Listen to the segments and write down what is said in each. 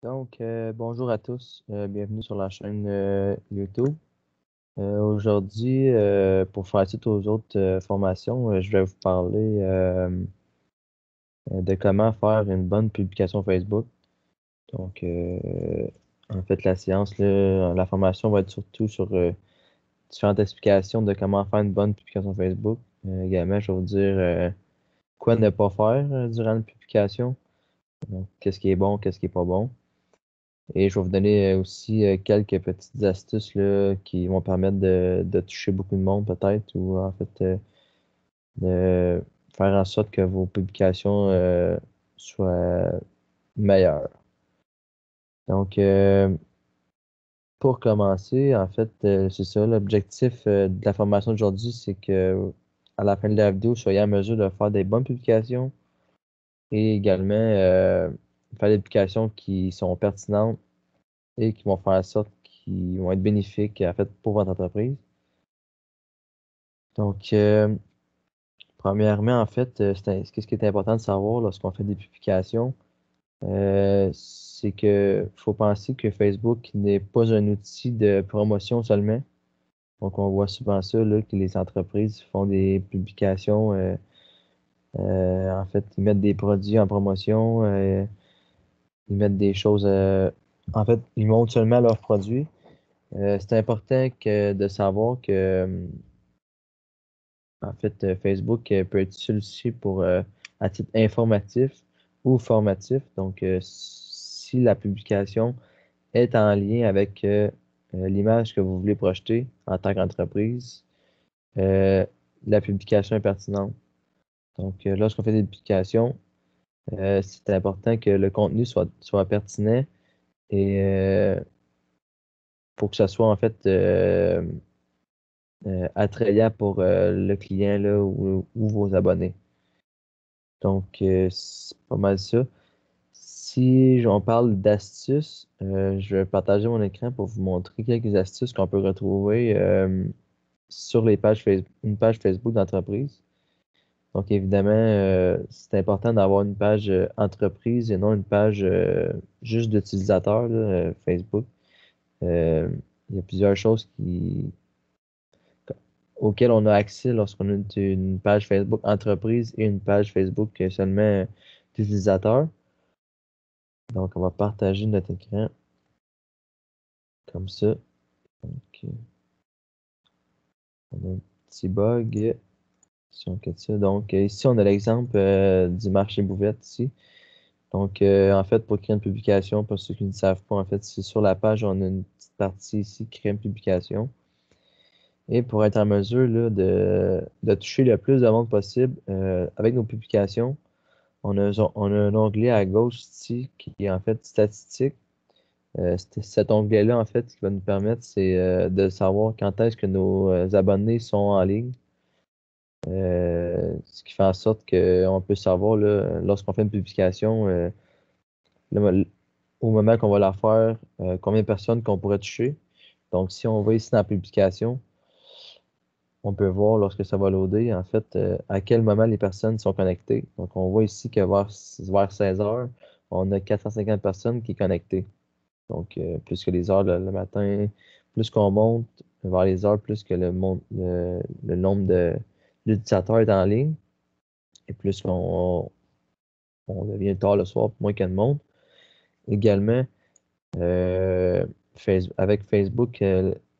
Donc, bonjour à tous, bienvenue sur la chaîne YouTube. Aujourd'hui, pour faire suite aux autres formations, je vais vous parler de comment faire une bonne publication Facebook. Donc, en fait, la séance, là, la formation va être surtout sur différentes explications de comment faire une bonne publication Facebook. Également, je vais vous dire quoi ne pas faire durant la publication. Donc, qu'est-ce qui est bon, qu'est-ce qui est pas bon. Et je vais vous donner aussi quelques petites astuces là, qui vont permettre de toucher beaucoup de monde peut-être, ou en fait de faire en sorte que vos publications soient meilleures. Donc, pour commencer, en fait, c'est ça, l'objectif de la formation d'aujourd'hui, c'est que à la fin de la vidéo, vous soyez en mesure de faire des bonnes publications et également faire des publications qui sont pertinentes et qui vont faire en sorte qu'ils vont être bénéfiques en fait pour votre entreprise. Donc, premièrement, en fait, ce qui est important de savoir lorsqu'on fait des publications, c'est que faut penser que Facebook n'est pas un outil de promotion seulement. Donc, on voit souvent ça, là, que les entreprises font des publications. En fait, ils mettent des produits en promotion, ils mettent des choses. En fait, ils montrent seulement leurs produits. C'est important de savoir que en fait, Facebook peut être utilisé aussi pour à titre informatif ou formatif. Donc, si la publication est en lien avec l'image que vous voulez projeter en tant qu'entreprise, euh, la publication est pertinente. Donc, lorsqu'on fait des publications, c'est important que le contenu soit pertinent et pour que ça soit en fait attrayant pour le client là, ou vos abonnés. Donc, c'est pas mal ça. Si on parle d'astuces, je vais partager mon écran pour vous montrer quelques astuces qu'on peut retrouver sur les pages une page Facebook d'entreprise. Donc, évidemment, c'est important d'avoir une page entreprise et non une page juste d'utilisateur là, Facebook. Il y a plusieurs choses auxquelles on a accès lorsqu'on a une page Facebook entreprise et une page Facebook seulement d'utilisateur. Donc, on va partager notre écran comme ça. Donc, on a un petit bug. Si on quitte ça. Donc, ici, on a l'exemple du marché Bouvette ici. Donc, en fait, pour créer une publication, pour ceux qui ne savent pas, en fait, c'est sur la page, on a une petite partie ici, créer une publication. Et pour être en mesure là, de toucher le plus de monde possible avec nos publications, on a un onglet à gauche ici qui est en fait statistique. Cet onglet-là, en fait, ce qui va nous permettre, c'est de savoir quand est-ce que nos abonnés sont en ligne. Ce qui fait en sorte qu'on peut savoir, là, lorsqu'on fait une publication, le- au moment qu'on va la faire, combien de personnes qu'on pourrait toucher. Donc, si on va ici dans la publication, on peut voir lorsque ça va loader, en fait, à quel moment les personnes sont connectées. Donc, on voit ici que vers 16 heures, on a 450 personnes qui sont connectées. Donc, plus que les heures le matin, plus qu'on monte vers les heures, plus que le nombre d'utilisateurs est en ligne, et plus on devient tard le soir, moins qu'il y a de monde. Également, euh, avec Facebook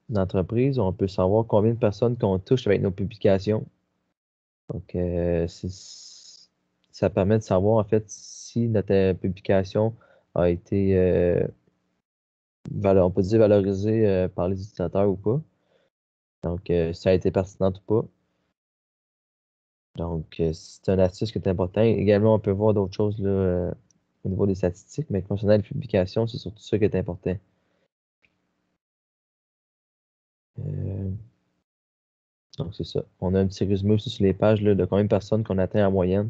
d'entreprise, on peut savoir combien de personnes qu'on touche avec nos publications. Donc, ça permet de savoir en fait si notre publication a été, on peut dire valorisée par les utilisateurs ou pas. Donc, ça a été pertinent ou pas. Donc, c'est un astuce qui est important. Également, on peut voir d'autres choses là, au niveau des statistiques, mais concernant les publications, c'est surtout ça qui est important. Euh, donc, c'est ça. On a un petit résumé aussi sur les pages là, de combien de personnes qu'on atteint en moyenne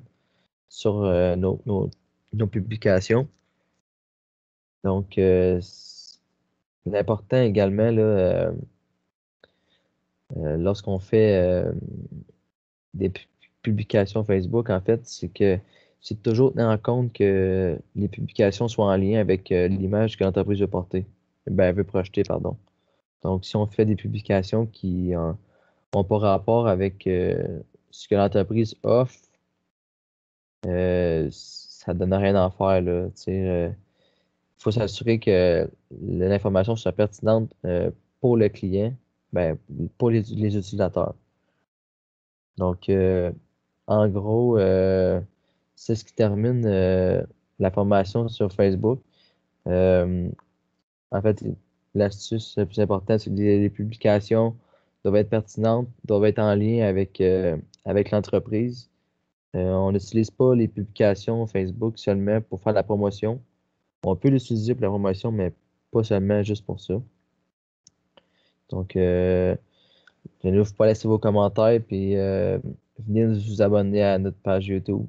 sur nos publications. Donc, l'important également, là, lorsqu'on fait des publications Facebook, en fait, c'est que c'est toujours tenir en compte que les publications soient en lien avec l'image que l'entreprise veut porter. Ben, elle veut projeter, pardon. Donc, si on fait des publications qui n'ont pas rapport avec ce que l'entreprise offre, ça donne rien à faire, là. Il faut s'assurer que l'information soit pertinente pour le client, ben, pour les utilisateurs. Donc, en gros, c'est ce qui termine la formation sur Facebook. Euh, En fait, l'astuce la plus importante, c'est que les publications doivent être pertinentes, doivent être en lien avec l'entreprise. On n'utilise pas les publications Facebook seulement pour faire la promotion. On peut l'utiliser pour la promotion, mais pas seulement juste pour ça. Donc, je ne vous pas laisser vos commentaires, puis venez vous abonner à notre page YouTube.